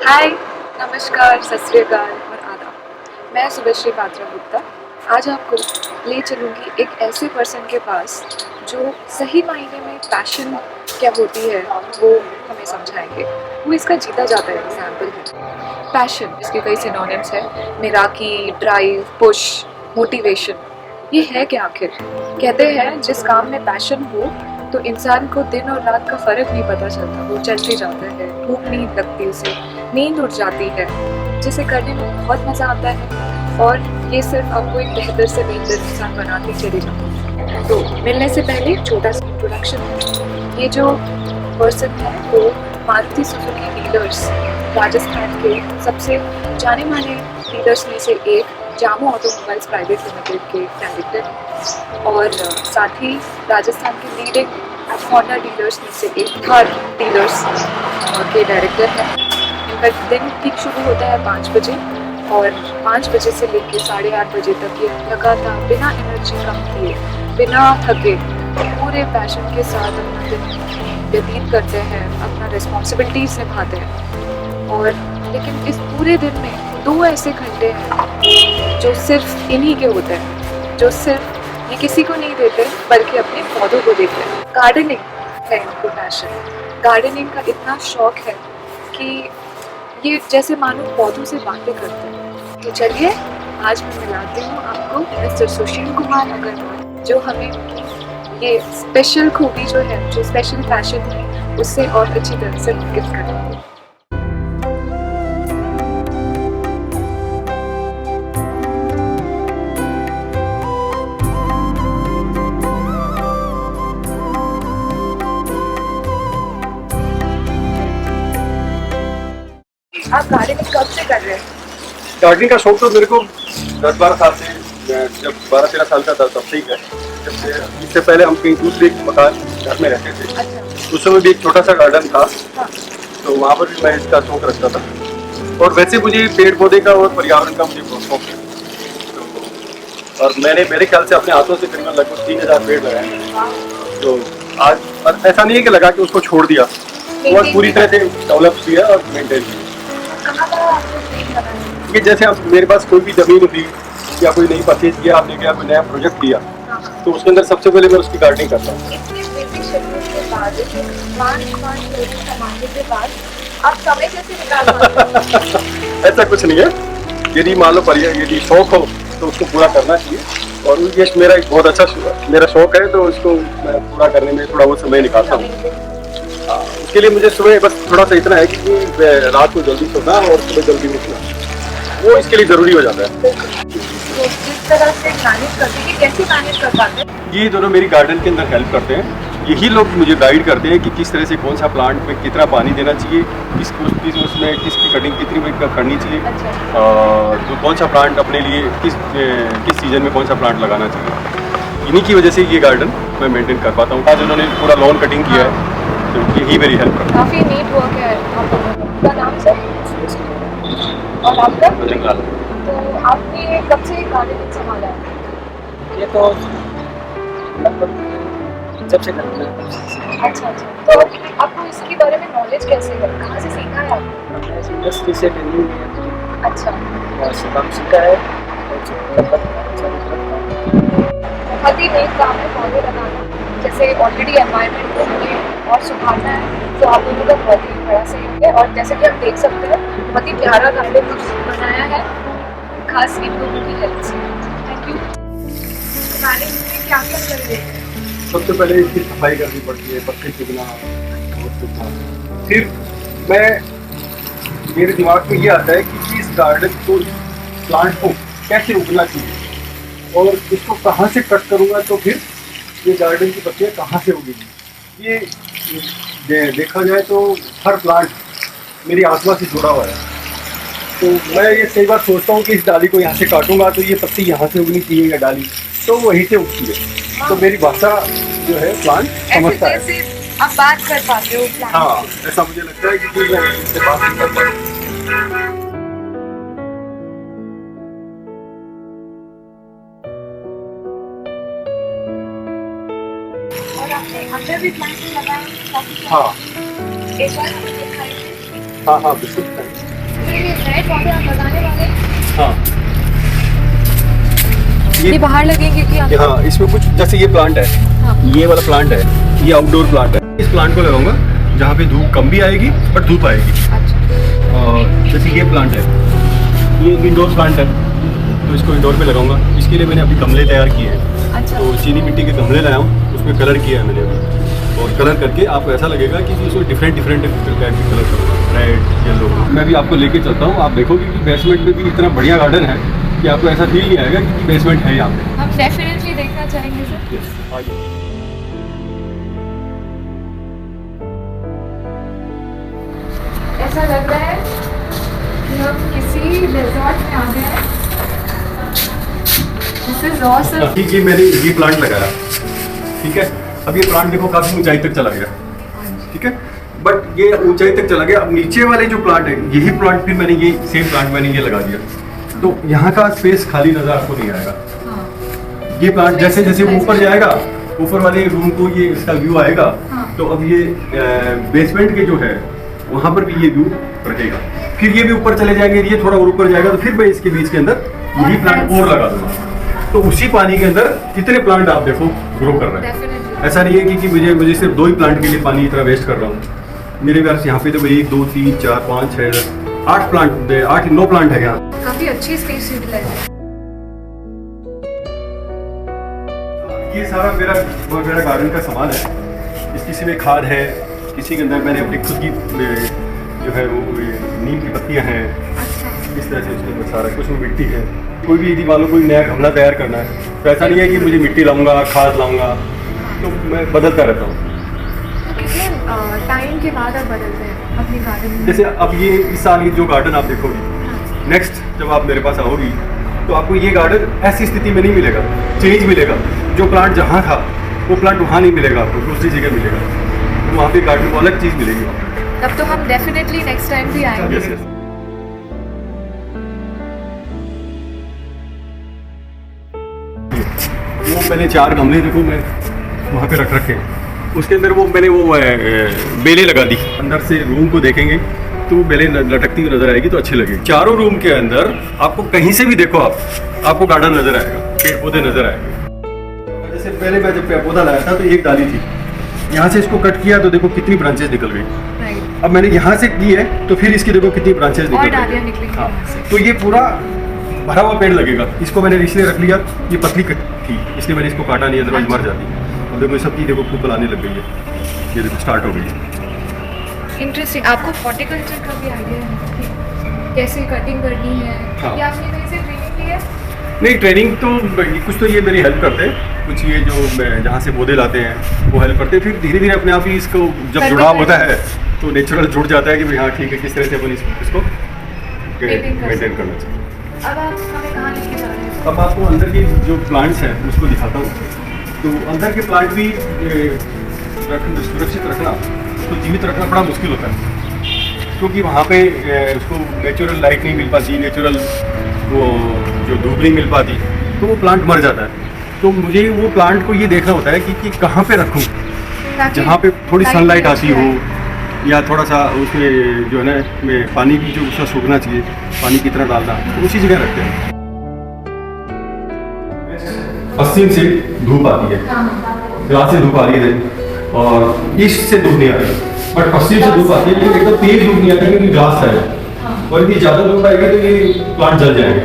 हाय, नमस्कार, सत श्री अकाल और आदाब। मैं शुभश्री पात्रा गुप्ता आज आपको ले चलूँगी एक ऐसे पर्सन के पास जो सही मायने में पैशन क्या होती है वो हमें समझाएंगे। वो इसका जीता जाता है एग्जाम्पल है। पैशन, इसके कई सिनोनिम्स हैं, मिराकी, ड्राइव, पुश, मोटिवेशन। ये है क्या आखिर? कहते हैं जिस काम में पैशन हो तो इंसान को दिन और रात का फर्क नहीं पता चलता, वो चलते जाता है, भूख नहीं लगती उसे, नींद उड़ जाती है, जिसे करने में बहुत मज़ा आता है और ये सिर्फ आपको एक बेहतर से बेहतर इंसान बनाती चली जाती है। तो मिलने से पहले एक छोटा सा इंट्रोडक्शन है। ये जो पर्सन है वो मारुति सुजुकी डीलर्स, राजस्थान के सबसे जाने माने डीलर्स में से एक जामो ऑटोमोबाइल्स प्राइवेट लिमिटेड के डायरेक्टर हैं और साथ ही राजस्थान के लीडिंग होंडा डीलर्स में से एक थार डीलर्स के डायरेक्टर हैं। इनका दिन ठीक शुरू होता है 5 बजे और 5 बजे से लेकर 8:30 बजे तक ये लगातार बिना एनर्जी कम किए, बिना थके, पूरे पैशन के साथ अपना दिन व्यतीत करते हैं, अपना रिस्पॉन्सिबिलिटीज निभाते हैं। और लेकिन इस पूरे दिन में 2 ऐसे घंटे हैं जो सिर्फ इन्हीं के होते हैं, जो सिर्फ ये किसी को नहीं देते बल्कि अपने पौधों को देते हैं। गार्डनिंग है इनको पैशन। गार्डनिंग का इतना शौक है कि ये जैसे मानो पौधों से बातें करते हैं। तो चलिए आज मैं मिलाती हूँ आपको मिस्टर सुशील कुमार अग्रवाल, जो हमें ये स्पेशल खूबी जो है, जो स्पेशल पैशन है, उससे और अच्छी तरह से वाकिफ करेंगे। आप गार्डनिंग कब से कर रहे हैं? गार्डनिंग का शौक तो मेरे को 10-12 साल से, जब 12-13 साल का था तब से ही है। जब से इससे पहले हम कहीं दूसरे मकान घर में रहते थे। अच्छा। उस समय भी एक छोटा सा गार्डन था। हाँ। तो वहाँ पर भी मैं इसका शौक रखता था। और वैसे मुझे पेड़ पौधे का और पर्यावरण का मुझे बहुत शौक है। तो और मैंने मेरे ख्याल से अपने हाथों से करीबन लगभग 3000 पेड़ लगाए हैं। तो आज और ऐसा नहीं है कि लगा के उसको छोड़ दिया, वो पूरी तरह से डेवलप किया और मेंटेन किया। कि जैसे आप मेरे पास कोई भी जमीन थी या कोई नई परचेज किया, आपने क्या कोई नया प्रोजेक्ट किया, तो उसके अंदर सबसे पहले मैं उसकी गार्डनिंग करता हूँ। ऐसा कुछ नहीं है, यदि मान लो यदि शौक हो तो उसको पूरा करना चाहिए। और ये मेरा एक बहुत अच्छा मेरा शौक है, तो इसको मैं पूरा करने में थोड़ा बहुत समय निकालता हूँ। उसके लिए मुझे सुबह बस थोड़ा सा इतना है कि रात को जल्दी सोना और सुबह जल्दी उठना, वो इसके लिए जरूरी हो जाता है। तो जिस तरह से मैनेज करते हैं, कैसे मैनेज कर पाते हैं? ये दोनों मेरी गार्डन के अंदर हेल्प करते हैं। यही लोग मुझे गाइड करते हैं कि किस तरह से कौन सा प्लांट में कितना पानी देना चाहिए, उसमें किसकी कटिंग कितनी करनी चाहिए। अच्छा। और तो कौन सा प्लांट अपने लिए किस सीजन में कौन सा प्लांट लगाना चाहिए। इन्हीं की वजह से ये गार्डन मैं मेंटेन कर पाता हूँ। आज उन्होंने पूरा लॉन कटिंग किया है, तो यही मेरी हेल्प करता है। काफी नीट वर्क है आपका। नाम सर? और आपका? बजरंग। तो आपने कब से गार्डनिंग संभाला है? ये तो लगभग जब से करते हैं। अच्छा। तो आपको इसके बारे में नॉलेज कैसे है? कहाँ से सीखा है आपने? हमने इस इंडस्ट्री से ट्रेनिंग लिया है अच्छा। और से काम सीखा है। बहुत ही नेक काम है पौधे लगाना। जैसे ऑलरेडी एनवायरनमेंट को हमें और सुधारना है, तो आप लोगों का बहुत ही बड़ा सहयोग है। और जैसे कि हम देख सकते हैं, बहुत ही प्यारा गार्डन बनाया है, खास इन लोगों की हेल्प से। Thank you. गार्डन में क्या क्या कर रहे हैं? सबसे पहले इसकी सफाई करनी पड़ती है, पत्ते चुगना, फिर मेरे दिमाग में ये आता है कि इस गार्डन को, प्लांट को कैसे उगना चाहिए और इसको कहाँ से कट करूँगा तो फिर ये गार्डन की पत्तियाँ कहाँ से उगेंगी। ये देखा जाए तो हर प्लांट मेरी आत्मा से जुड़ा हुआ है। तो मैं ये कई बार सोचता हूँ कि इस डाली को यहाँ से काटूंगा तो ये पत्ती यहाँ से उगनी चाहिए या डाली, तो वहीं से उगती है। तो मेरी भाषा जो है प्लांट समझता है। आप बात कर पाते हो प्लांट? हाँ, ऐसा मुझे लगता है कि मैं इससे बात नहीं कर पाता। और आपने अंदर भी प्लांट लगाए? हाँ एक बार हमें दिखाइए। हाँ बिल्कुल। ये नए पौधे आप लगाने वाले हैं? हाँ, ये बाहर लगेंगे कि अंदर? हाँ, इसमें कुछ जैसे ये प्लांट है, हाँ। ये वाला प्लांट है, ये आउटडोर प्लांट है। इस प्लांट को लगाऊंगा जहाँ पे धूप कम भी आएगी बट धूप आएगी। अच्छा। और जैसे ये प्लांट है, ये इंडोर प्लांट है, तो इसको इंडोर में लगाऊंगा। इसके लिए मैंने अभी गमले तैयार किए हैं। अच्छा। तो चीनी मिट्टी के गमले लाया हूँ, उसमें कलर किया है मैंने अभी। और कलर करके आपको ऐसा लगेगा कि इसमें डिफरेंट टाइप के कलर करूँगा, रेड, येलो। मैं भी आपको लेके चलता हूँ, आप देखोगे कि बेसमेंट में भी इतना बढ़िया गार्डन है कि आपको ऐसा फील नहीं आएगा कि बेसमेंट है यहाँ पे। हम डेफिनेटली देखना चाहेंगे सर। Yes, आइए। ऐसा लग रहा है कि हम किसी रिजॉर्ट में आ गए हैं। This is awesome. ठीक है, मैंने ये प्लांट लगाया, ठीक है। अब ये प्लांट देखो काफी ऊंचाई तक चला गया, ठीक है। बट ये ऊंचाई तक चला गया। अब नीचे वाले जो प्लांट है, यही प्लांट फिर मैंने ये सेम प्लांट मैंने ये लगा दिया, तो यहाँ का स्पेस खाली नजर आपको नहीं आएगा। हाँ। ये प्लांट जैसे जैसे वो ऊपर जाएगा, ऊपर वाले रूम को ये इसका व्यू आएगा। हाँ। तो अब ये बेसमेंट के जो है वहाँ पर भी ये व्यू रहेगा। फिर ये भी ऊपर चले जाएंगे, ये थोड़ा और ऊपर जाएगा, तो फिर मैं इसके बीच के अंदर यही प्लांट और लगा दूंगा। तो उसी पानी के अंदर कितने प्लांट आप देखो ग्रो कर रहे हैं। Definitely. ऐसा नहीं है कि मुझे सिर्फ 2 ही प्लांट के लिए पानी इतना वेस्ट कर रहा हूँ। मेरे पास यहाँ पे तो 1 2 3 4 5 6 8 प्लांट 9 प्लांट है यहाँ। काफी अच्छी स्पेस यूटिलाइज है। ये सारा मेरा गार्डन का सामान है। किसी में खाद है, किसी के अंदर मैंने अपनी खुद की जो है वो नीम की पत्तियां हैं। अच्छा। इस तरह से उसके अंदर सारा कुछ में मिट्टी है। कोई भी यदि मान लो कोई नया गमला तैयार करना है तो ऐसा नहीं है कि मुझे मिट्टी लाऊंगा, खाद लाऊंगा, तो मैं बदलता रहता हूँ। तो कितने टाइम के बाद आप बदलते हैं अपने गार्डन में? जैसे अब ये इस साल ये जो गार्डन आप देखोगी, नेक्स्ट जब आप मेरे पास आओगी तो आपको ये गार्डन ऐसी स्थिति में नहीं मिलेगा, चेंज मिलेगा। जो प्लांट जहाँ था वो प्लांट वहाँ नहीं मिलेगा, आपको दूसरी जगह मिलेगा। तो वहाँ पे गार्डन को अलग चीज़ मिलेगी। तब तो हम डेफिनेटली नेक्स्ट टाइम भी आएंगे। Yes, yes. वो मैंने 4 गमले देखो मैं वहाँ पे रख रखे हैं। उसके अंदर वो मैंने वो बेलें लगा दी। अंदर से रूम को देखेंगे तो वो बेलें लटकती हुई नजर आएगी तो अच्छी लगेगी। चारों रूम के अंदर आपको कहीं से भी देखो आपको गार्डन नजर आएगा, पेड़ पौधे नजर आएंगे। जैसे पहले मैं जब पेड़ पौधा लाया था तो एक डाली थी, यहाँ से इसको कट किया तो देखो कितनी ब्रांचेस निकल गई। राइट। अब मैंने यहाँ से की है तो फिर इसकी देखो कितनी ब्रांचेस और निकल डालियाँ गई। निकलेंगी हाँ, यहाँ से। तो ये पूरा भरा हुआ पेड़ लगेगा। इसको मैंने इसलिए रख लिया, ये पतली थी इसलिए मैंने इसको काटा नहीं, अदरवाइज मर जाती। अब देखो सबकी देखो फूल आने लग गई है, ये देखो स्टार्ट हो गई है। इंटरेस्टिंग। आपको हॉर्टिकल्चर का भी आइडिया है कि कैसे कटिंग करनी है? हाँ। या आपने कहीं से ट्रेनिंग ली है? नहीं, ट्रेनिंग तो कुछ तो ये मेरी हेल्प करते हैं, कुछ ये जो जहाँ से पौधे लाते हैं वो हेल्प करते हैं। फिर धीरे धीरे अपने आप ही इसको जब जुड़ाव होता है तो नेचुरल जुड़ जाता है कि भाई हाँ ठीक है, किस तरह से अपन इसको मेंटेन करना चाहिए। अब आप हमें कहाँ लेके जा रहे हैं? अब आपको अंदर के जो प्लांट्स हैं उसको दिखाता हूँ। तो अंदर के प्लांट भी सुरक्षित रखना, उसको जीवित रखना बड़ा मुश्किल होता है, क्योंकि वहाँ पे उसको नेचुरल लाइट नहीं मिल पाती, नेचुरल वो जो धूप नहीं मिल पाती, तो वो प्लांट मर जाता है। तो मुझे वो प्लांट को ये देखना होता है कि कहाँ पे रखूँ जहाँ पे थोड़ी सनलाइट आती हो, या थोड़ा सा उसमें जो है ना पानी भी जो उसका सूखना चाहिए, पानी कितना डालना, तो उसी जगह रखते हैं। पश्चिम से धूप आती है, ग्लास से धूप आ रही है और ईस्ट से धूप नहीं आ रही, बट पश्चिम से धूप आती है, लेकिन एकदम तेज धूप नहीं आती क्योंकि ग्लास है। और यदि ज़्यादा धूप आएगी तो ये प्लांट जल जाएंगे।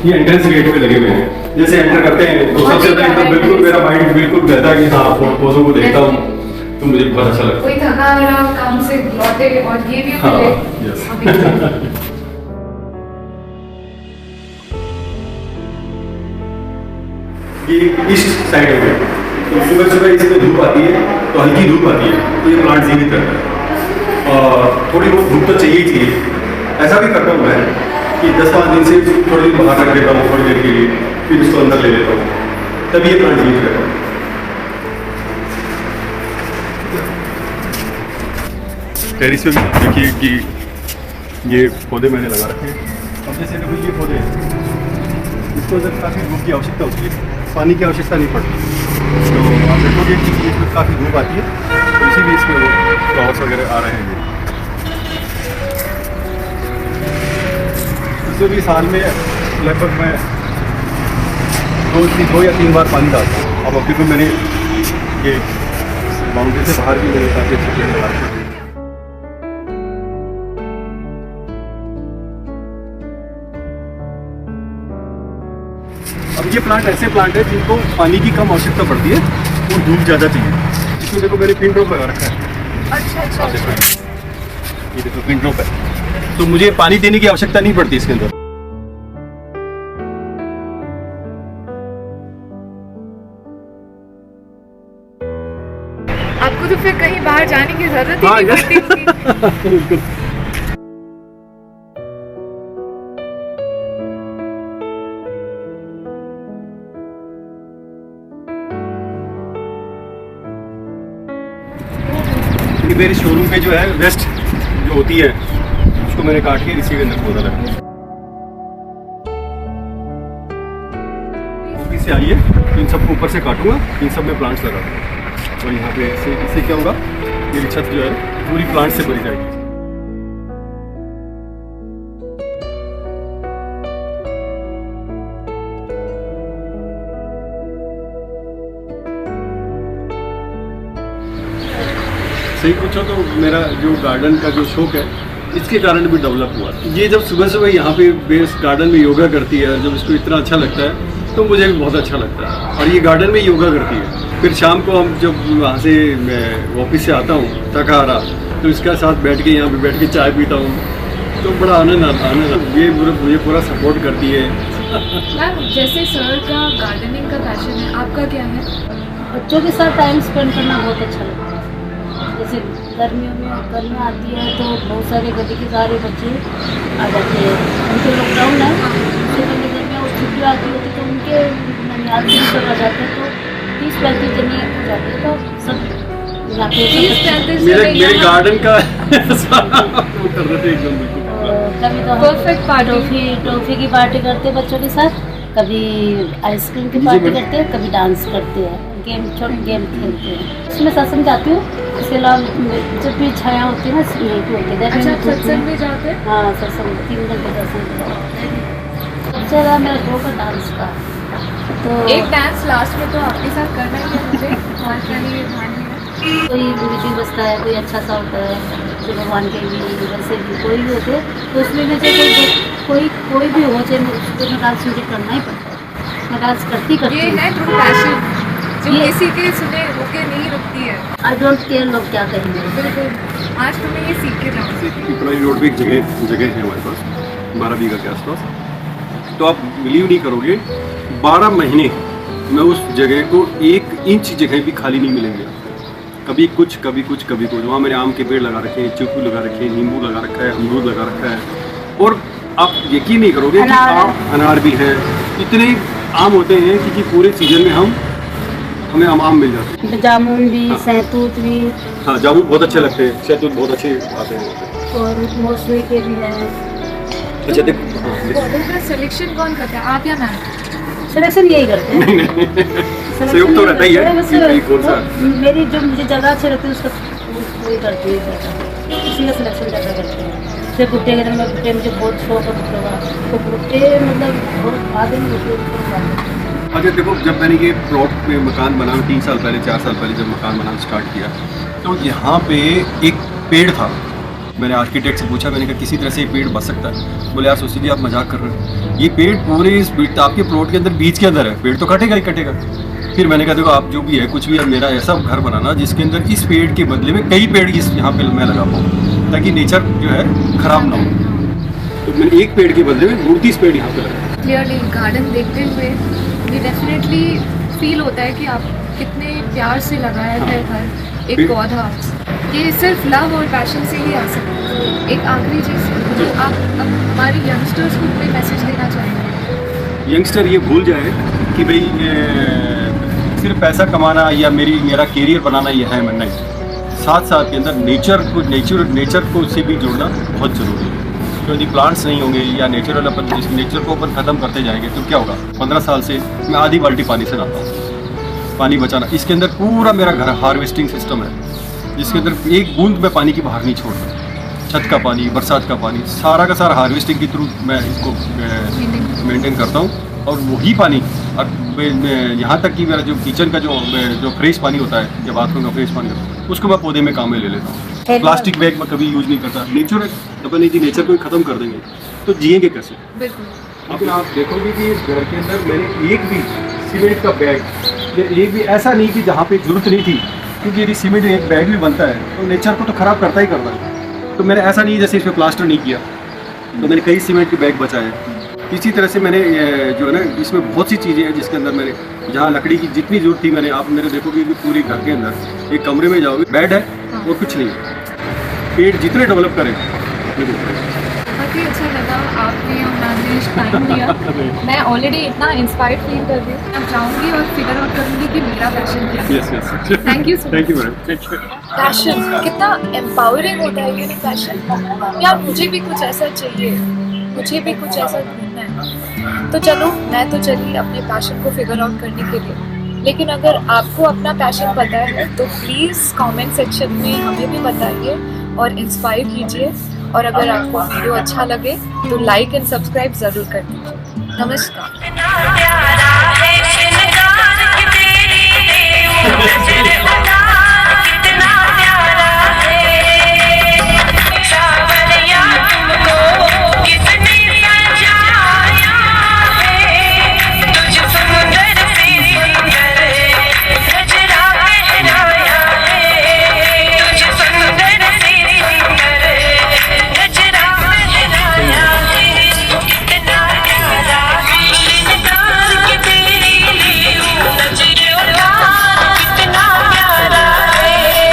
ये एंट्रेंस गेट पे लगे हुए हैं, जैसे एंटर करते हैं तो सबसे पहले तो बिल्कुल मेरा माइंड बिल्कुल कहता है कि हाँ पौधों को देखता हूँ तो मुझे बहुत अच्छा लगता है। कोई थका हारा काम से लौटे और ये भी हाँ, मिले। yes. ये ईस्ट साइड हो गई, तो सुबह सुबह इसमें धूप आती है, तो हल्की धूप आती है तो ये प्लांट जीवित रहता है। और थोड़ी बहुत धूप तो चाहिए ही चाहिए। ऐसा भी करता हूँ मैं कि 10-5 दिन से थोड़ी देर बाहर रख देता हूँ थोड़ी देर के लिए, फिर इसको अंदर ले लेता हूँ, तभी ये प्लांट जीवित रहता है। टेरिस पे भी देखिए कि ये पौधे मैंने लगा रखे हैं। अब जैसे देखो ये पौधे हैं, इसको जब काफ़ी धूप की आवश्यकता होती है, पानी की आवश्यकता नहीं पड़ती, तो आप देखोगे कि इसमें काफ़ी धूप आती है, तो इसीलिए इसमें वो फ्लावर्स वगैरह आ रहे हैं। वैसे भी साल में लगभग मैं 2 या 3 बार पानी डालता हूँ। अब अभी तो मैंने ये बाउंड्री से बाहर भी मैंने काफ़ी अच्छे पेड़ लगा रखे हैं। अब ये प्लांट ऐसे प्लांट है जिनको पानी की कम आवश्यकता पड़ती है और धूप ज़्यादा चाहिए। इसमें देखो मैंने पिन ड्रॉप लगा रखा है। अच्छा। ये देखो पिन ड्रॉप है, तो मुझे पानी देने की आवश्यकता नहीं पड़ती इसके अंदर। आपको तो फिर कहीं बाहर जाने की जरूरत ही हाँ, नहीं पड़ती। बिल्कुल। ये मेरे शोरूम पे जो है वेस्ट जो होती है उसको मैंने काट के इसी के अंदर पौधा लगा। ऑफिस से आई है, इन सबको ऊपर से काटूंगा, इन सब में प्लांट्स लगा दूंगा और यहाँ पे इससे क्या होगा, मेरी छत जो है पूरी प्लांट से भरी जाएगी। सही पूछो तो मेरा जो गार्डन का जो शौक है इसके कारण भी डेवलप हुआ। ये जब सुबह सुबह यहाँ पे बेस गार्डन में योगा करती है, जब इसको इतना अच्छा लगता है तो मुझे भी बहुत अच्छा लगता है। और ये गार्डन में योगा करती है, फिर शाम को हम जब वहाँ से मैं ऑफिस से आता हूँ थका हारा, तो इसके साथ बैठ के यहाँ पे बैठ के चाय पीता हूँ तो बड़ा आनंद आता है। ये मुझे पूरा सपोर्ट करती है। मैम जैसे सर का गार्डनिंग का पैशन है, आपका क्या है? बच्चों के साथ टाइम स्पेंड करना बहुत अच्छा लगता है। जैसे गर्मियाँ आती है तो बहुत सारे गली के सारे बच्चे आ जाते हैं। उनके लॉकडाउन है, उससे पहले गर्मियाँ और छुट्टी आती होती तो उनके ननिहाल से सब आ जाते हैं, तो 30-35 जने हो जाते हैं। तो सब यहाँ पे 30-35 मेरे गार्डन का वो कर रहे थे एकदम बिल्कुल। कभी तो परफेक्ट पार्टी, टॉफी की पार्टी करते हैं बच्चों के साथ, कभी आइसक्रीम की पार्टी करते हैं, कभी डांस करते हैं, छोटे गेम खेलते हैं। उसमें सत्संग जाती हूँ, इसके अलावा जब भी छाया होती है ना यहीं पे होती है। अच्छा, सत्संग में जाते हैं? हाँ, सत्संग 3 घंटे दर्शन। सबसे ज़्यादा मेरा शौक है डांस का। तो एक डांस लास्ट में तो आपके साथ करना ही है मुझे, और कहीं ध्यान नहीं है। कोई म्यूजिक बजता है, कोई अच्छा सा होता है, जो भगवान के भी वैसे भी कोई भी होते तो उसमें मुझे कोई भी हो, चाहे उसको मैं डांस मुझे करना ही पड़ता है। मैं डांस करती ये है ट्रू पैशन जो किसी के सुने रुके नहीं रुकती है। आई डोंट केयर लोग क्या कहेंगे। बिल्कुल, आज तो मैं ये सीख के जाऊँगी। पिपराई रोड पे एक जगह है हमारे पास 12 बीघा के आसपास। तो आप बिलीव नहीं करोगे, 12 महीने मैं उस जगह को 1 इंच जगह भी खाली नहीं मिलेंगे। कभी कुछ कभी कुछ कभी कुछ। वहाँ मैंने आम के पेड़ लगा रखे हैं, चीकू लगा रखे हैं, नींबू लगा रखा है, अमरूद लगा रखा है। और आप यकीन नहीं करोगे कि अनार भी है। इतने आम होते हैं कि पूरे सीजन में हमें आम मिल जाते हैं। जामुन भी, सहतूत भी। हाँ, जामुन बहुत अच्छे लगते हैं, सहतूत बहुत अच्छे आते हैं। और मौसमी के भी हैं। अच्छा देखो, पौधों का सिलेक्शन कौन करता है, आप या मैम? सिलेक्शन यही करते हैं। सहयोग तो रहता ही है। मेरी जो मुझे जगह अच्छी लगती है उसका वही करती है, उसी का सिलेक्शन ज़्यादा करते हैं। जैसे भुट्टे के दिन में भुट्टे मुझे बहुत शौक है भुट्टे का, तो भुट्टे मतलब बहुत आगे में भुट्टे। अच्छा देखो, जब मैंने ये प्लॉट में मकान बना 3 साल पहले 4 साल पहले जब मकान बनाना स्टार्ट किया, तो यहाँ पे एक पेड़ था। मैंने आर्किटेक्ट से पूछा, मैंने कहा किसी तरह से ये पेड़ बच सकता है? बोले यार सोच लीजिए आप मजाक कर रहे हो, ये पेड़ पूरे इस आपके प्लॉट के अंदर बीच के अंदर है, पेड़ तो कटेगा ही कटेगा। फिर मैंने कहा देखो आप जो भी है कुछ भी है, मेरा ऐसा घर बनाना जिसके अंदर इस पेड़ के बदले में कई पेड़ इस यहाँ पे मैं लगा पाऊँ, ताकि नेचर जो है खराब ना हो। तो मैंने एक पेड़ के बदले में 30 पेड़ यहाँ पे लगा। क्लियरली गार्डन देखते हुए ये डेफिनेटली फील होता है कि आप कितने प्यार से लगाया है घर एक पौधा। ये सिर्फ लव और पैशन से ही आ सकता है। एक आखिरी चीज़ जो आप अब हमारे यंगस्टर्स को कोई मैसेज देना चाहेंगे? यंगस्टर ये भूल जाए कि भाई सिर्फ पैसा कमाना या मेरा कैरियर बनाना ये है मैं नहीं। साथ साथ के अंदर नेचर को से भी जोड़ना बहुत ज़रूरी है। तो यदि प्लांट्स नहीं होंगे या नेचुरल अपन इस नेचर को अपन ख़त्म करते जाएंगे तो क्या होगा। 15 साल से मैं आधी बाल्टी पानी से नहाता हूँ। पानी बचाना, इसके अंदर पूरा मेरा घर हार्वेस्टिंग सिस्टम है, जिसके अंदर एक बूंद में पानी की बाहर नहीं छोड़ता। छत का पानी, बरसात का पानी, सारा का सारा हार्वेस्टिंग के थ्रू मैं इसको मेंटेन करता हूँ। और वही पानी यहाँ तक कि मेरा जो किचन का जो फ्रेश पानी होता है या बाथरूम का फ्रेश पानी होता है उसको मैं पौधे में काम में ले लेता हूँ। प्लास्टिक बैग मैं कभी यूज़ नहीं करता। नेचर अपन यदि नेचर को ही ख़त्म कर देंगे तो जिएंगे कैसे? बिल्कुल। लेकिन आप देखोगे कि इस घर के अंदर मैंने एक भी सीमेंट का बैग या एक भी ऐसा नहीं कि जहाँ पे जरूरत नहीं थी, क्योंकि यदि सीमेंट एक बैग भी बनता है तो नेचर को तो ख़राब करता ही करता है। तो मैंने ऐसा नहीं जैसे इसमें प्लास्टर नहीं किया, तो मैंने कई सीमेंट के बैग बचाए। इसी तरह से मैंने जो है ना इसमें बहुत सी चीज़ें हैं जिसके अंदर मैंने जहाँ लकड़ी की जितनी जरूरत थी मैंने आप मेरे देखोगे कि पूरी घर के अंदर एक कमरे में जाओगे बेड है और कुछ नहीं है। पेड़ जितने डेवलप करें बहुत ही अच्छा लगा आपने हमारे टाइम दिया। मैं ऑलरेडी इतना इंस्पायर्ड फील कर रही हूँ। मैं जाऊँगी और फिगर आउट करूँगी कि मेरा पैशन क्या है। Yes thank you so much. Thank you madam. Passion कितना एम्पावरिंग होता है ये पैशन। यार मुझे भी कुछ ऐसा चाहिए, मुझे भी कुछ ऐसा ढूंढना है। तो चलो मैं तो चली अपने पैशन को फिगर आउट करने के लिए, लेकिन अगर आपको अपना पैशन पता है तो प्लीज़ कमेंट सेक्शन में हमें भी बताइए और इंस्पायर कीजिए। और अगर आपको वीडियो अच्छा लगे तो लाइक एंड सब्सक्राइब ज़रूर कर दीजिए। नमस्कार।